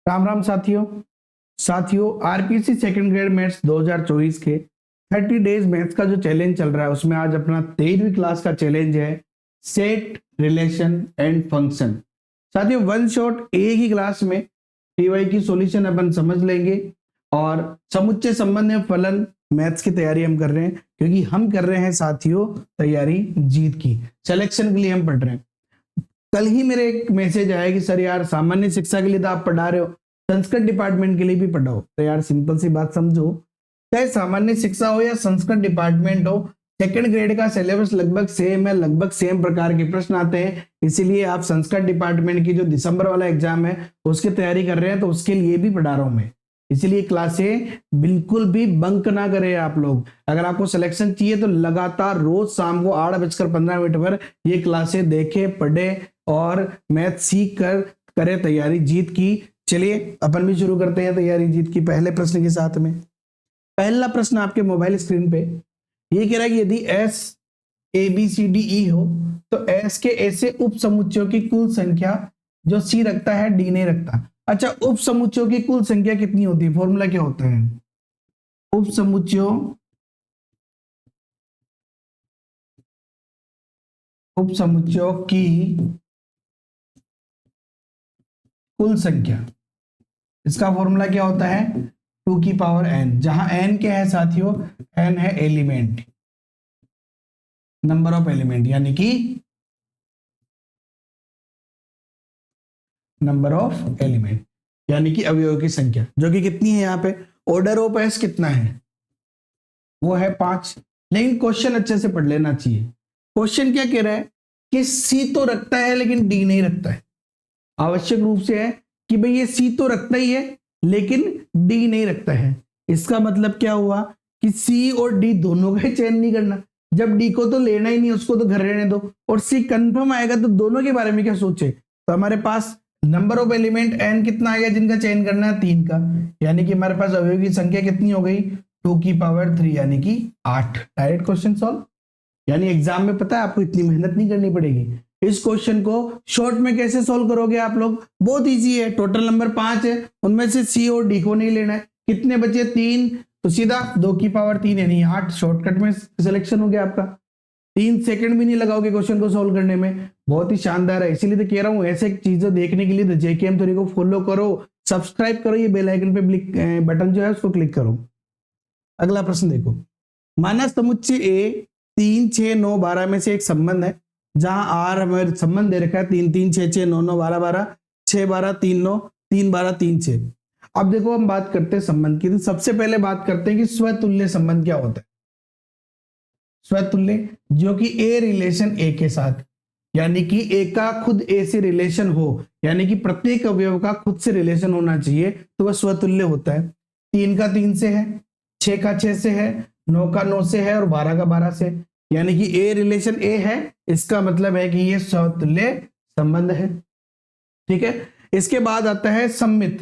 राम राम साथियों RPC second grade maths 2024 के 30 days maths का जो चैलेंज चल रहा है उसमें आज अपना 13वीं क्लास का चैलेंज है सेट रिलेशन एंड फंक्शन। साथियों वन शॉट एक ही क्लास में टीवाई की सॉल्यूशन अपन समझ लेंगे और समुच्चय संबंध एवं फलन मैथ्स की तैयारी हम कर रहे हैं क्योंकि हम कर रहे हैं साथियों तैयारी जीत की सिलेक्शन के लिए हम पढ़ रहे हैं। कल ही मेरे एक मैसेज आया कि सर यार सामान्य शिक्षा के लिए तो आप पढ़ा रहे हो, संस्कृत डिपार्टमेंट के लिए भी पढ़ाओ। तो यार सिंपल सी बात समझो, चाहे सामान्य शिक्षा हो या संस्कृत डिपार्टमेंट हो, सेकंड ग्रेड का सिलेबस लगभग सेम है, लगभग सेम प्रकार के प्रश्न आते हैं। इसीलिए आप संस्कृत डिपार्टमेंट की जो दिसंबर वाला एग्जाम है उसकी तैयारी कर रहे हैं तो उसके लिए भी पढ़ा रहा हूं मैं। इसीलिए क्लासें बिल्कुल भी बंक ना करें आप लोग। अगर आपको सिलेक्शन चाहिए तो लगातार रोज शाम को 8:15 पर ये क्लासें देखे पढ़े और मैथ सीख कर करें तैयारी जीत की। चलिए अपन भी शुरू करते हैं तैयारी जीत की पहले प्रश्न के साथ में। पहला प्रश्न आपके मोबाइल स्क्रीन पे ये कह रहा है कि यदि S A B C D E हो तो एस के ऐसे उप समुच्चयों की कुल संख्या जो सी रखता है डी नहीं रखता। अच्छा, उप समुच्चयों की कुल संख्या कितनी होती है? फॉर्मूला क्या होता है? उप समुच्चयों की कुल संख्या, इसका फॉर्मूला क्या होता है? 2 की पावर n, जहां n क्या है साथियों? n है एलिमेंट, नंबर ऑफ एलिमेंट, यानी कि नंबर ऑफ एलिमेंट यानी कि अवयवों की संख्या, जो कि कितनी है यहाँ पे? ऑर्डर ऑफ एस कितना है? वो है 5। लेकिन क्वेश्चन अच्छे से पढ़ लेना चाहिए। क्वेश्चन क्या कह रहा है कि सी तो रखता है लेकिन डी नहीं रखता है। आवश्यक रूप से है कि भाई ये सी तो रखता ही है लेकिन डी नहीं रखता है। इसका मतलब क्या हुआ कि सी और डी दोनों का चयन नहीं करना। जब डी को तो लेना ही नहीं, उसको तो घर रहने दो, और सी कंफर्म आएगा तो दोनों के बारे में क्या सोचे। तो हमारे पास नंबर ऑफ एलिमेंट एन कितना आ गया जिनका चयन करना है? 3 का, यानी कि हमारे पास अवयव की संख्या कितनी हो गई? 2 की पावर 3 यानी कि 8। Direct question solve. यानी एग्जाम में पता है आपको इतनी मेहनत नहीं करनी पड़ेगी। इस क्वेश्चन को शॉर्ट में कैसे सॉल्व करोगे आप लोग? बहुत इजी है। टोटल नंबर 5 है, उनमें से सी और डी को नहीं लेना है। कितने बचे? 3, तो सीधा 2 की पावर 3 यानी 8। शॉर्टकट में सिलेक्शन हो गया आपका। 3 सेकंड भी नहीं लगाओगे क्वेश्चन को सॉल्व करने में। बहुत ही शानदार है। इसीलिए तो कह रहा हूं ऐसे चीजें देखने के लिए जेकेएम थ्योरी को फॉलो करो, सब्सक्राइब करो, ये बेल आइकन पे बटन जो है उसको क्लिक करो। अगला प्रश्न देखो, माना समुच्चय ए 3, 6, 9, 12 में से एक संबंध है जहां आर हमें संबंध दे रखा है 3, 3, 6, 6, 9, 9, 12, 12, 6, 12, 3, 9, 3, 12, 3, 6। अब देखो हम बात करते हैं संबंध की, तो सबसे पहले बात करते हैं कि स्वतुल्य संबंध क्या होता है। स्वतुल्य जो कि ए रिलेशन ए के साथ, यानी कि ए का खुद ए से रिलेशन हो, यानी कि प्रत्येक अवयव का खुद से रिलेशन होना चाहिए, तो वह स्वतुल्य होता है। 3 का 3 से है, 6 का 6 से है, 9 का 9 से है और 12 का 12 से, यानी कि ए रिलेशन ए है। इसका मतलब है कि ये स्वतुल्य संबंध है। ठीक है। इसके बाद आता है सम्मित।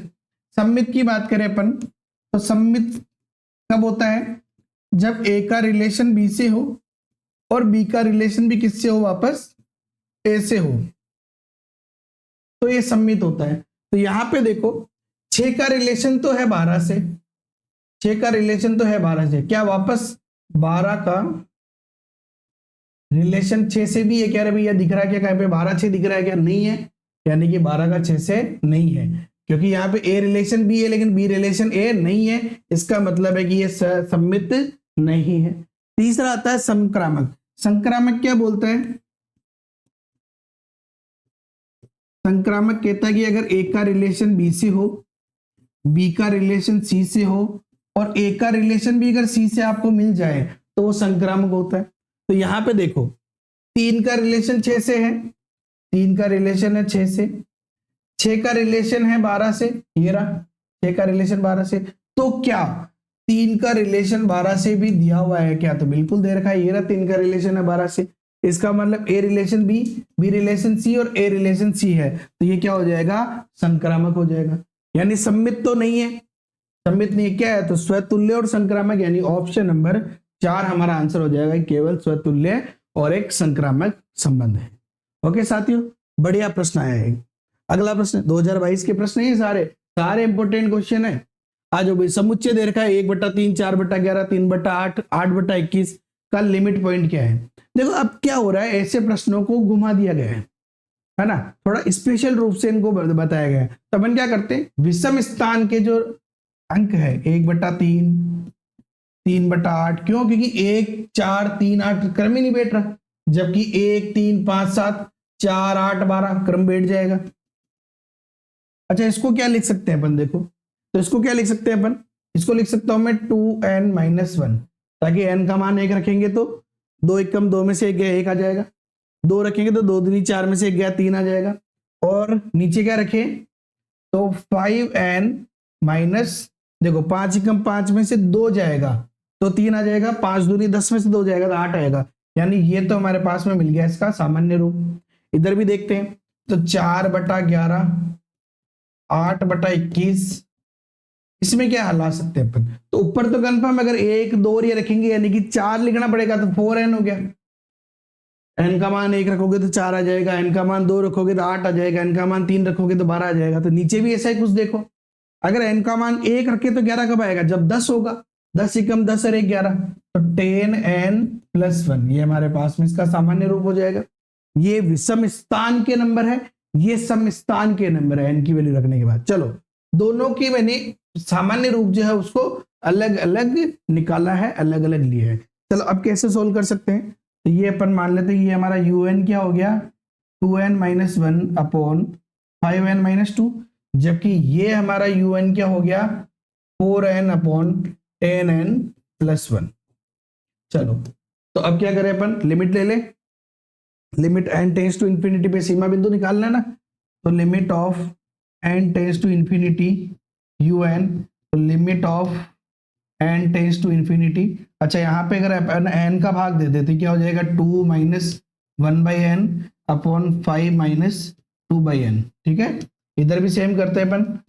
सम्मित की बात करें अपन तो सम्मित कब होता है? जब ए का रिलेशन बी से हो और बी का रिलेशन भी किससे हो? वापस ए से हो, तो ये सम्मित होता है। तो यहां पे देखो 6 का रिलेशन तो है 12 से, 6 का रिलेशन तो है 12 से, क्या वापस 12 का रिलेशन 6 से भी है? क्या रे भैया दिख रहा है क्या? कहीं पे 12 6 दिख रहा है क्या? नहीं है, यानी कि 12 का 6 से नहीं है, क्योंकि यहाँ पे ए रिलेशन बी है लेकिन बी रिलेशन ए नहीं है। इसका मतलब है कि ये सम्मित नहीं है। तीसरा आता है संक्रामक। संक्रामक क्या बोलता है? संक्रामक कहता है कि अगर ए का रिलेशन बी से हो, बी का रिलेशन सी से हो और ए का रिलेशन भी अगर सी से आपको मिल जाए तो वो संक्रामक होता है। तो यहां पे देखो 3 का रिलेशन 6 से है, 3 का रिलेशन है 6 से, 6 का रिलेशन है 12 से, ये रहा 6 का रिलेशन 12 से। तो क्या 3 का रिलेशन 12 से भी दिया हुआ है क्या? तो बिल्कुल दे रखा है, ये रहा 3 का रिलेशन है 12 से। इसका मतलब a relation B, B relation सी और ए रिलेशन सी है, तो ये क्या हो जाएगा? संक्रामक हो जाएगा। यानी सम्मित तो नहीं है, सम्मित नहीं है, क्या है? तो स्वतुल्य और संक्रामक, यानी ऑप्शन नंबर 4 हमारा आंसर हो जाएगा। केवल स्वतुल्य और एक संक्रामक संबंध है। ओके साथियों, बढ़िया प्रश्न आया है। अगला प्रश्न 2022 के प्रश्न ये सारे, सारे इंपोर्टेंट क्वेश्चन है। आज भाई समुच्चय दे रखा है 1/3, 4/11, 3/8, 8/21 का लिमिट पॉइंट क्या है। देखो अब क्या हो रहा है, ऐसे प्रश्नों को घुमा दिया गया है ना, थोड़ा स्पेशल रूप से इनको बताया गया है। तो अपन क्या करते हैं, विषम स्थान के जो अंक है 1/3, 3/8, क्यों, क्योंकि 1, 4, 3, 8 क्रम ही नहीं बैठ रहा, जबकि 1, 3, 5, 7, 4, 8, 12 क्रम बैठ जाएगा। अच्छा इसको क्या लिख सकते हैं अपन, देखो तो इसको क्या लिख सकते हैं अपन, इसको लिख सकता हूं मैं 2n-1, ताकि n का मान 1 रखेंगे तो 2 एकम 2 में से 1 गया 1 आ जाएगा, 2 रखेंगे तो 2 दूनी 4 में से 1 गया 3 आ जाएगा, और नीचे क्या रखें तो 5n माइनस, देखो 5 एकम 5 में से 2 जाएगा तो 3 आ जाएगा, 5 दूनी 10 में से 2 जाएगा तो 8 आएगा, यानी ये तो हमारे पास में मिल गया इसका सामान्य रूप। इधर भी देखते हैं तो 4/11, 8/21, इसमें क्या हला सकते हैं अपन, तो ऊपर तो कंफर्म, अगर 1, 2 और ये रखेंगे यानी कि 4 लिखना पड़ेगा तो 4n हो गया, n का मान 1 रखोगे तो 4 आ जाएगा, n का मान 2 रखोगे तो 8 आ जाएगा, n का मान 3 रखोगे तो 12 आ जाएगा। तो नीचे भी ऐसा ही कुछ देखो, अगर n का मान 1 रखे तो 11 कब आएगा, जब 10 होगा, 10 एकम 10 और 1 11, तो 10n+1 ये हमारे पास में इसका सामान्य रूप हो जाएगा। ये विषम स्थान के नंबर है, ये सम स्थान के नंबर है n की वैल्यू रखने के बाद। चलो दोनों की मैंने सामान्य रूप जो है उसको अलग अलग निकाला है, अलग अलग लिए है। चलो अब कैसे सोल्व कर सकते हैं, तो ये अपन मान लेते हैं ये हमारा un क्या हो गया 2n-1 अपॉन 5n-2, जबकि ये हमारा un क्या हो गया 4n अपॉन 10n+1। चलो तो अब क्या करें अपन, लिमिट ले ले, limit n tends to infinity पे सीमा बिंदु निकालना है ना, तो limit of n tends to infinity un, तो limit of n tends to infinity. अच्छा यहाँ पे अगर अपन n का भाग दे देते क्या हो जाएगा 2 - 1/n अपॉन 5 - 2/n, ठीक है। इधर भी सेम करते हैं अपन,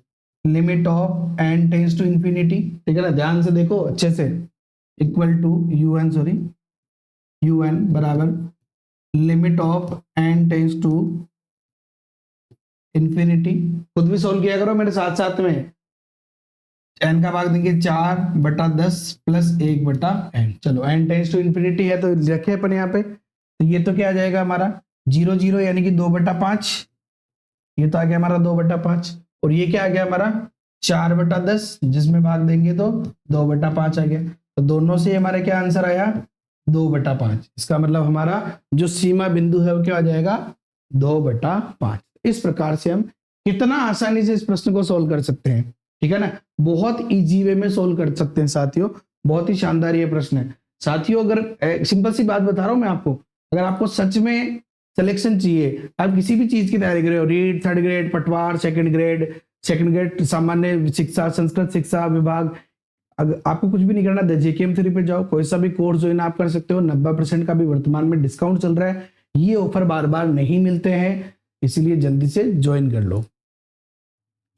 limit of n tends to infinity, ठीक है ना, ध्यान से देखो अच्छे से, इक्वल टू un बराबर limit of n tends to infinity, खुद भी सोल्व किया करो मेरे साथ साथ में, n का भाग देंगे 4/10 प्लस 1/n। चलो n टेंस टू इंफिनिटी है तो रखे अपन यहाँ पे, तो ये तो क्या आ जाएगा हमारा 0 0 यानी कि 2/5, ये तो आ गया हमारा 2/5, और ये क्या आ गया हमारा 4/10, जिसमें भाग देंगे तो 2/5 आ गया, तो दोनों से हमारा क्या आंसर आया 2/5। इसका मतलब हमारा जो सीमा बिंदु है वो क्या आ जाएगा 2/5। इस प्रकार से हम कितना आसानी से इस प्रश्न को सोल्व कर सकते हैं, ठीक है ना, बहुत इजी वे में सोल्व कर सकते हैं साथियों, बहुत ही शानदार ये प्रश्न है साथियों। अगर सिंपल सी बात बता रहा हूं मैं आपको, अगर आपको सच में सिलेक्शन चाहिए, आप किसी भी चीज की तैयारी कर रहे हो, रीट 3rd ग्रेड, पटवार 2nd ग्रेड सामान्य शिक्षा, संस्कृत शिक्षा विभाग, अगर आपको कुछ भी नहीं करना, JKM 3 पे जाओ, कोई सा भी कोर्स ज्वाइन आप कर सकते हो, 90% का भी वर्तमान में डिस्काउंट चल रहा है, ये ऑफर बार बार नहीं मिलते हैं, इसीलिए जल्दी से ज्वाइन कर लो।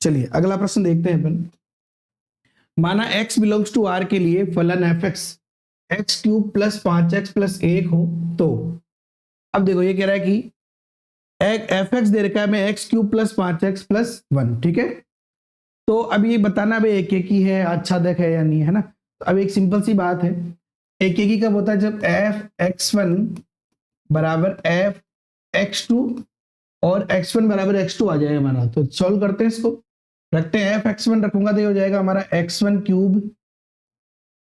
चलिए अगला प्रश्न देखते हैं अपन, माना x बिलोंग्स टू r के लिए फलन fx x³ + 5x + 1 हो, तो अब देखो ये कह रहा है कि fx दे रखा है मैं x³ + 5x + 1, ठीक है। तो अब ये बताना भाई एक ही है, आच्छादक है या नहीं, है ना। तो अब एक सिंपल सी बात है, एक ही कब होता है जब f(x1) बराबर f(x2) और x1 बराबर x2 आ जाए हमारा। तो सॉल्व करते हैं इसको, रखते हैं f(x1) रखूंगा तो ये हो जाएगा हमारा x1³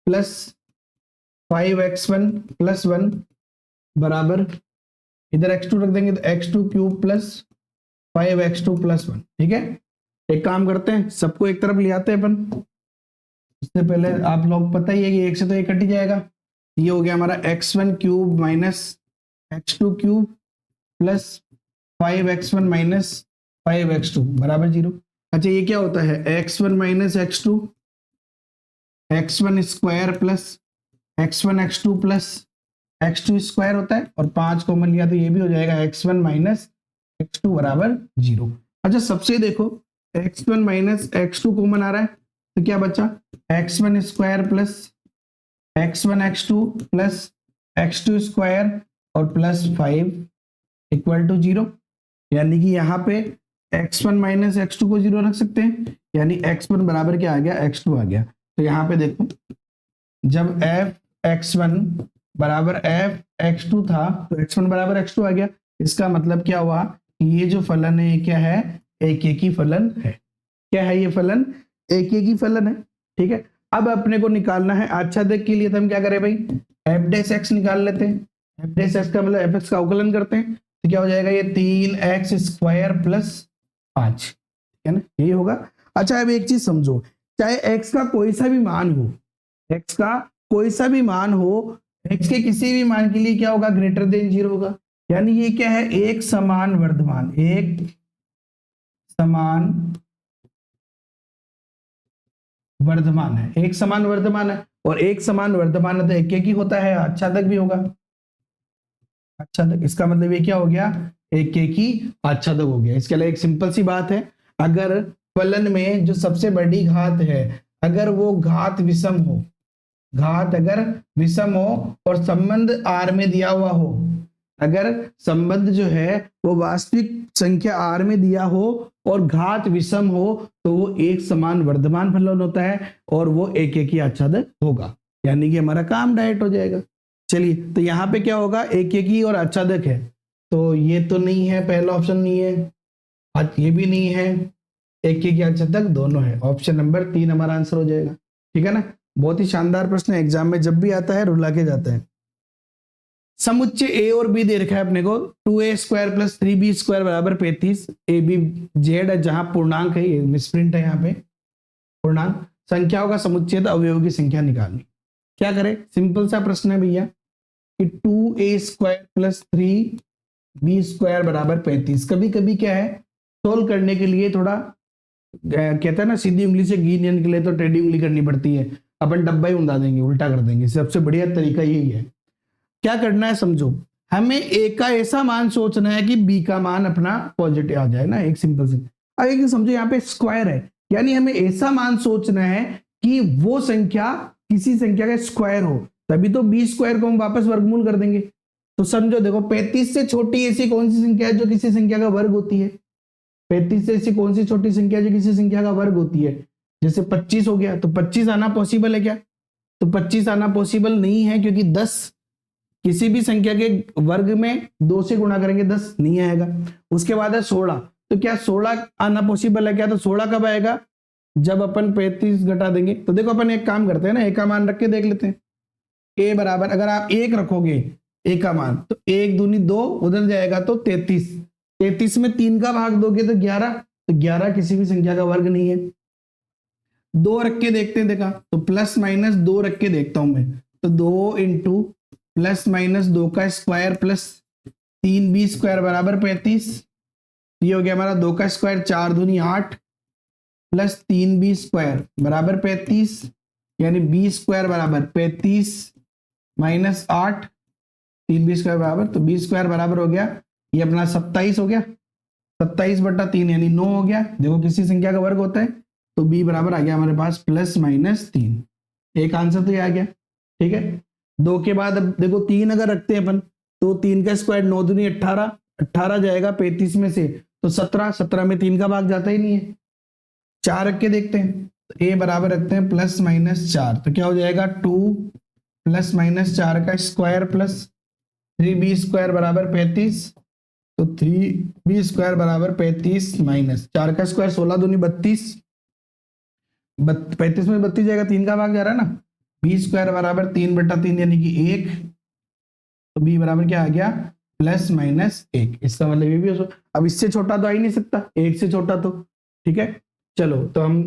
प्लस 5x1 + 1 बराबर, इधर x2 रख देंगे तो x2³ प्लस 5x2 + 1, ठीक है। एक काम करते हैं, सबको एक तरफ ले आते हैं अपन, इससे पहले आप लोग पता ही है कि एक से तो एक कट ही जाएगा, ये हो गया हमारा x1³ minus x2³ plus 5x1 minus 5x2 बराबर 0। अच्छा ये क्या होता है x1 minus x2, x1 square plus x1 x2 plus x2 square होता है, और 5 कॉमन लिया तो ये भी हो जाएगा x1 माइनस x2 बराबर 0। अच्छा सबसे देखो x1 माइनस x2 कॉमन आ रहा है, तो क्या बचा x1 square plus x1 x2 plus x2 square और प्लस 5 इक्वल टू 0, यानी कि यहाँ पे x1 माइनस x2 को 0 रख सकते हैं, यानी x1 बराबर क्या आ गया, x2 आ गया। तो यहाँ पे देखो जब f(x1) बराबर f(x2) था तो x1 बराबर x2 आ गया। इसका मतलब क्या हुआ कि ये जो फलन है ये क्या है, एक एक ही फलन है। क्या है ये फलन, एक एक ही फलन है। ठीक है, अब अपने को निकालना है आच्छादक के लिए, तो हम क्या करें भाई, f' निकाल लेते हैं। f' का मतलब fx का अवकलन करते हैं, तो क्या हो जाएगा ये 3x² प्लस 5, है ना, यही होगा। अच्छा अब एक चीज समझो, चाहे x का कोई सा भी मान हो, x का कोई सा भी मान हो, x के किसी भी मान के लिए क्या होगा, ग्रेटर देन 0 होगा। यानी ये क्या है, एक समान वर्धमान, एक समान वर्धमान है, एक समान वर्धमान है, और एक समान वर्धमान है तो एक एक ही होता है, आच्छादक भी होगा। आच्छादक, इसका मतलब ये क्या हो गया, एक एक ही आच्छादक हो गया। इसके लिए एक सिंपल सी बात है, अगर फलन में जो सबसे बड़ी घात है अगर वो घात विषम हो, घात अगर विषम हो और संबंध आर में दिया हुआ हो, अगर संबंध जो है वो वास्तविक संख्या आर में दिया हो और घात विषम हो, तो वो एक समान वर्धमान फलन होता है और वो एक एक ही आच्छादक होगा, यानी कि हमारा काम डायरेक्ट हो जाएगा। चलिए, तो यहाँ पे क्या होगा, एक एक ही और आच्छादक है, तो ये तो नहीं है, पहला ऑप्शन नहीं है, आज ये भी नहीं है, एक एक ही आच्छादक दोनों है, ऑप्शन नंबर 3 हमारा आंसर हो जाएगा। ठीक है ना, बहुत ही शानदार प्रश्न, एग्जाम में जब भी आता है रुला के जाता है। समुच्चय ए और बी दे रखा है अपने को, 2a² प्लस 3b² बराबर 35, ए बी जेड जहां पूर्णांक है, ये मिसप्रिंट है यहाँ पे, पूर्णांक संख्याओं का समुच्चय अवयवों की संख्या निकालनी। क्या करें, सिंपल सा प्रश्न है भैया कि 2a² प्लस 3b² बराबर 35। कभी कभी क्या है, सोल्व करने के लिए थोड़ा कहता है ना, सीधी उंगली से घी नहीं निकले तो टेढ़ी उंगली करनी पड़ती है, अपन डब्बा ही उड़ा देंगे, उल्टा कर देंगे, सबसे बढ़िया तरीका यही है। क्या करना है समझो, हमें ए का ऐसा मान सोचना है कि बी का मान अपना पॉजिटिव आ जाए ना, एक सिंपल से। अब एक समझो यहाँ पे स्क्वायर है, यानी हमें ऐसा मान सोचना है कि वो संख्या किसी संख्या का स्क्वायर हो, तभी तो b² को हम वापस वर्गमूल कर देंगे। तो समझो देखो, 35 से छोटी ऐसी कौन सी संख्या है जो किसी संख्या का वर्ग होती है, 35 से ऐसी कौन सी छोटी संख्या जो किसी संख्या का वर्ग होती है, जैसे 25 हो गया, तो 25 आना पॉसिबल है क्या, तो 25 आना पॉसिबल नहीं है, क्योंकि 10 किसी भी संख्या के वर्ग में 2 से गुणा करेंगे 10 नहीं आएगा। उसके बाद है 16, तो क्या 16 आना पॉसिबल है क्या, तो 16 कब आएगा, जब अपन 35 घटा देंगे। तो देखो अपन एक काम करते हैं ना, ए का मान रख के देख लेते हैं, ए बराबर अगर आप 1 रखोगे ए का मान, तो 1 दूनी 2 उधर जाएगा तो 33, 33 में 3 का भाग दोगे तो 11, तो 11 किसी भी संख्या का वर्ग नहीं है। 2 रख के देखते हैं, देखा तो प्लस माइनस 2 रख के देखता हूं मैं, तो 2 इंटू प्लस माइनस 2 का स्क्वायर प्लस 3b² बराबर 35, ये हो गया हमारा 2 का स्क्वायर, 4 दूनी 8 प्लस 3b² बराबर 35, यानी b² बराबर 35 माइनस 8, 3b² बराबर, तो b² बराबर हो गया ये अपना 27 हो गया, 27/3 यानी 9 हो गया। देखो किसी संख्या का वर्ग होता है, तो b बराबर आ गया हमारे पास प्लस माइनस 3, एक आंसर तो ये आ गया। ठीक है, 2 के बाद अब देखो 3 अगर रखते हैं अपन, तो 3 का स्क्वायर 9 दूनी 18, 18 जाएगा 35 में से, तो 17, 17 में 3 का भाग जाता ही नहीं है। 4 रख के देखते हैं, तो a बराबर रखते हैं प्लस माइनस 4, तो क्या हो जाएगा 2 प्लस माइनस 4 का स्क्वायर प्लस 3b² बराबर 35, तो 3b² बराबर 35 माइनस 4 का स्क्वायर 16 दूनी 32, 35 में 32 जाएगा, 3 का भाग जा रहा है ना, b² बराबर 3/3 यानी कि 1, तो b बराबर क्या आ गया प्लस माइनस 1। इसका मतलब ये भी हो, अब इससे छोटा तो आ ही नहीं सकता, 1 से छोटा तो। ठीक है, चलो तो हम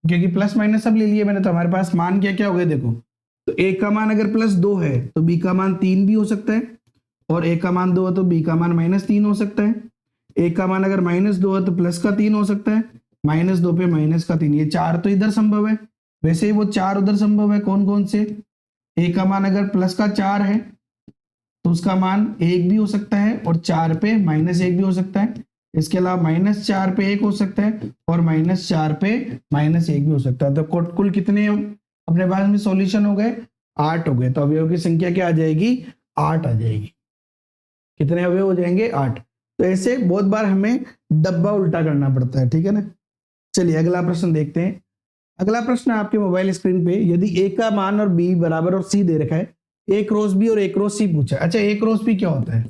क्योंकि प्लस माइनस सब ले लिए मैंने, तो हमारे पास मान क्या क्या हो गए देखो, तो a का मान अगर प्लस 2 है तो b का मान 3 भी हो सकता है, और a का मान 2 है तो b का मान -3 हो सकता है, a का मान अगर -2 है तो प्लस का 3 हो सकता है, -2 पे माइनस का 3, ये 4 तो इधर संभव है, वैसे ही वो 4 उधर संभव है। कौन कौन से, a का मान अगर प्लस का 4 है तो उसका मान 1 भी हो सकता है, और 4 पे -1 भी हो सकता है, इसके अलावा -4 पे 1 हो सकता है, और -4 पे -1 भी हो सकता है। तो कुल कितने अपने पास में सॉल्यूशन हो गए, 8 हो गए। तो अवयव की संख्या क्या आ जाएगी, 8 आ जाएगी। कितने अवयव हो जाएंगे, 8। तो ऐसे बहुत बार हमें डब्बा उल्टा करना पड़ता है, ठीक है ना। चलिए अगला प्रश्न देखते हैं। अगला प्रश्न आपके मोबाइल स्क्रीन पे, यदि ए का मान और बी बराबर और सी दे रखा है, ए क्रॉस बी और ए क्रॉस सी पूछा। अच्छा, ए क्रॉस बी क्या होता है?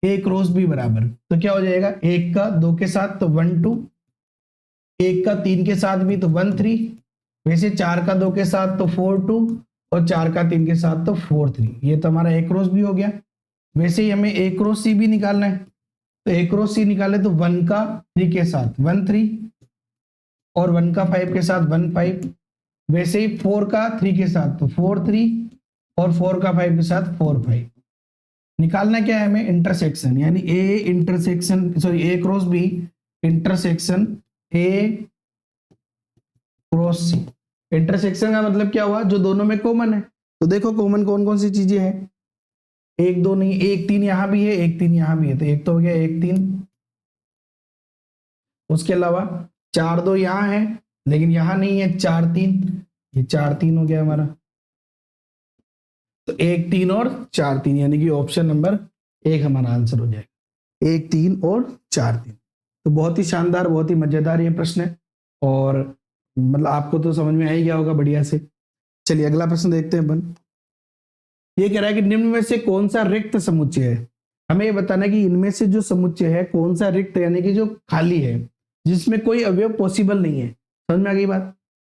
ए क्रॉस बी बराबर तो क्या हो जाएगा, एक का 2 के साथ तो 1 2, एक का 3 के साथ भी तो 1 3, वैसे 4 का 2 के साथ तो 4 2 और 4 का 3 के साथ तो 4 3। ये तो हमारा ए क्रॉस बी हो गया। वैसे ही हमें ए क्रॉस सी भी निकालना है, तो ए क्रॉस सी निकाले तो 1 का 3 के साथ 1 3 और 1 का 5 के साथ 1 5। वैसे ही 4 का 3 के साथ तो 4 3 और 4 का 5 के साथ 4 5। निकालना क्या है हमें, इंटरसेक्शन, यानी A intersection sorry A cross B intersection A cross C. Intersection का मतलब क्या हुआ, जो दोनों में कॉमन है। तो देखो कॉमन कौन कौन सी चीजें हैं, 1 2 नहीं, 1 3 यहां भी है, 1 3 यहां भी है, तो एक तो हो गया 1 3। उसके अलावा 4 2 यहां है लेकिन यहां नहीं है, 4 3, ये 4 3 हो गया हमारा। तो 1 3 और 4 3, यानी कि ऑप्शन नंबर 1 हमारा आंसर हो जाएगा, 1 3 और 4 3। तो बहुत ही शानदार, बहुत ही मजेदार ये प्रश्न है, और मतलब आपको तो समझ में आ ही गया होगा बढ़िया से। चलिए अगला प्रश्न देखते हैं अपन। ये कह रहा है कि निम्न में से कौन सा रिक्त समुच्चय है। हमें ये बताना है कि इनमें से जो समुच्चय है कौन सा रिक्त, यानी कि जो खाली है, जिसमें कोई अवयव पॉसिबल नहीं है। समझ में आ गई बात।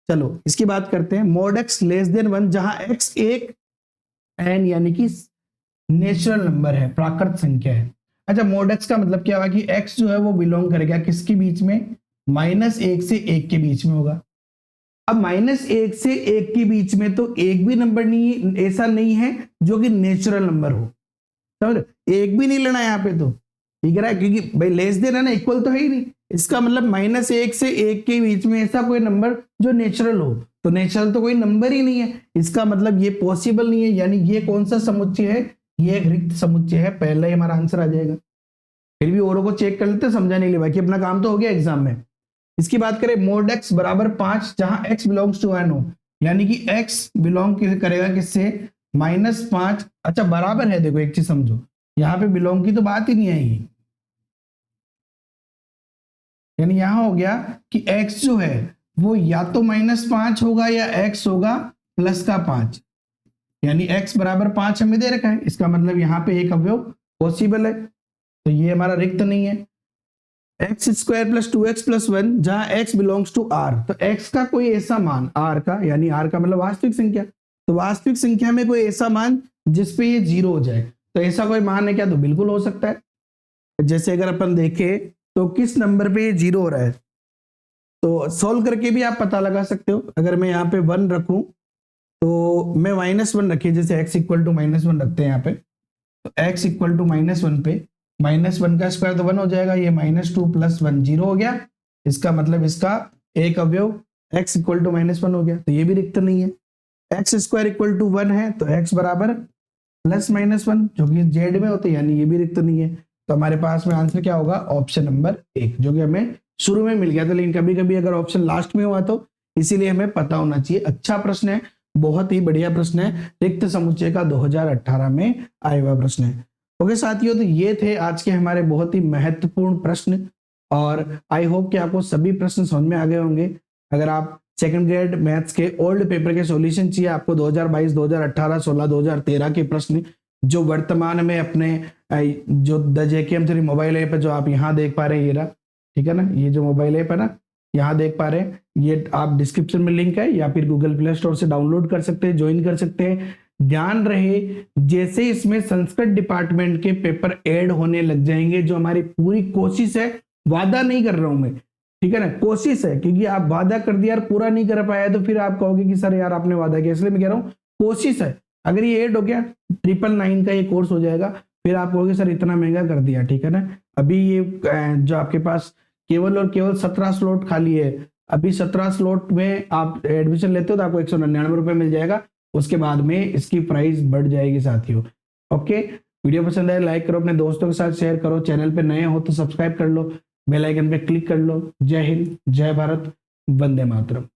चलो इसकी बात करते हैं। मॉड एक्स लेस देन 1, जहां एक्स एक एन यानी कि नेचुरल नंबर है, प्राकृत संख्या है। अच्छा, मॉड एक्स का मतलब क्या हुआ कि एक्स जो है वो बिलोंग करेगा किसके बीच में, -1 से 1 के बीच में होगा। अब -1 से 1 के बीच में तो एक भी नंबर नहीं, ऐसा नहीं है जो कि नेचुरल नंबर हो। समझ, एक भी नहीं लेना यहाँ पे, तो ठीक है, क्योंकि भाई लेस देन है ना, इक्वल तो है ही नहीं। इसका मतलब -1 से 1 के बीच में ऐसा कोई नंबर जो नेचुरल हो, तो नेचुरल तो कोई नंबर ही नहीं है, इसका मतलब ये पॉसिबल नहीं है। यानी ये कौन सा समुच्चय है, ये एक रिक्त समुच्चय है। पहला ही हमारा आंसर आ जाएगा। फिर भी औरों को चेक कर लेते, समझाने के लिए, बाकी अपना काम तो हो गया एग्जाम में। इसकी बात करें, मोड एक्स बराबर 5, जहां x बिलोंग्स टू एन हो, यानी कि x बिलोंग करेगा किससे, -5। अच्छा बराबर है, देखो एक चीज समझो, यहाँ पे बिलोंग की तो बात ही नहीं आएगी। यानी यहां हो गया कि x जो है वो या तो -5 होगा या x होगा +5, यानी x बराबर 5 हमें दे रखा है, इसका मतलब यहाँ पे एक अवयव पॉसिबल है, तो ये हमारा रिक्त नहीं है। x² + 2x + 1, जहां x बिलोंग्स टू r, तो x का कोई ऐसा मान r का, यानी r का मतलब वास्तविक संख्या, तो वास्तविक संख्या में कोई ऐसा मान जिसपे ये 0 हो जाए, तो ऐसा कोई मान है क्या, तो बिल्कुल हो सकता है। जैसे अगर अपन देखें तो किस नंबर पे ये 0 हो रहा है, तो सोल्व करके भी आप पता लगा सकते हो। अगर मैं यहाँ पे 1 रखूं तो मैं -1 रखिए, जैसे x = -1 रखते हैं यहाँ पे, तो x = -1 पे -1 का स्क्वायर तो 1 हो जाएगा, ये -2 + 1 0 हो गया, इसका मतलब इसका एक अवयव x = -1 हो गया, तो ये भी रिक्त नहीं है। x² = 1 है, तो x बराबर +-1 जो कि z में होते, यानी ये भी रिक्त नहीं है। तो हमारे पास में आंसर क्या होगा, ऑप्शन नंबर 1, जो कि हमें शुरू में मिल गया था, लेकिन कभी कभी अगर ऑप्शन लास्ट में हुआ तो इसीलिए हमें पता होना चाहिए। अच्छा प्रश्न है, बहुत ही बढ़िया प्रश्न है, रिक्त समुच्चय का 2018 में आया हुआ प्रश्न है। ओके साथियों, तो ये थे आज के हमारे बहुत ही महत्वपूर्ण प्रश्न, और आई होप कि आपको सभी प्रश्न समझ में आ गए होंगे। अगर आप सेकंड ग्रेड मैथ्स के ओल्ड पेपर के सॉल्यूशन चाहिए आपको, 2022, 2018, 16, 2013 के प्रश्न जो वर्तमान में अपने जो द JKM3 मोबाइल ऐप है, जो आप यहाँ देख पा रहे हैं, ये रहा, ठीक है ना, ये जो मोबाइल ऐप है ना, यहाँ देख पा रहे हैं, ये आप डिस्क्रिप्शन में लिंक है, या फिर गूगल प्ले स्टोर से डाउनलोड कर सकते हैं, ज्वाइन कर सकते हैं। ध्यान रहे, जैसे इसमें संस्कृत डिपार्टमेंट के पेपर ऐड होने लग जाएंगे, जो हमारी पूरी कोशिश है, वादा नहीं कर रहा हूं मैं, ठीक है ना, कोशिश है, क्योंकि आप वादा कर दिया और पूरा नहीं कर पाया तो फिर आप कहोगे कि सर यार आपने वादा किया, इसलिए मैं कह रहा हूँ कोशिश है। अगर ये ऐड हो गया 999 का ये कोर्स हो जाएगा, फिर आप कहोगे सर इतना महंगा कर दिया, ठीक है ना। अभी ये जो आपके पास केवल और केवल 17 स्लॉट खाली है, अभी 17 स्लॉट में आप एडमिशन लेते हो तो आपको 199 रुपए मिल जाएगा, उसके बाद में इसकी प्राइस बढ़ जाएगी साथियों। ओके, वीडियो पसंद आए लाइक करो, अपने दोस्तों के साथ शेयर करो, चैनल पे नए हो तो सब्सक्राइब कर लो, बेल आइकन पे क्लिक कर लो। जय हिंद, जय भारत, वंदे मातरम।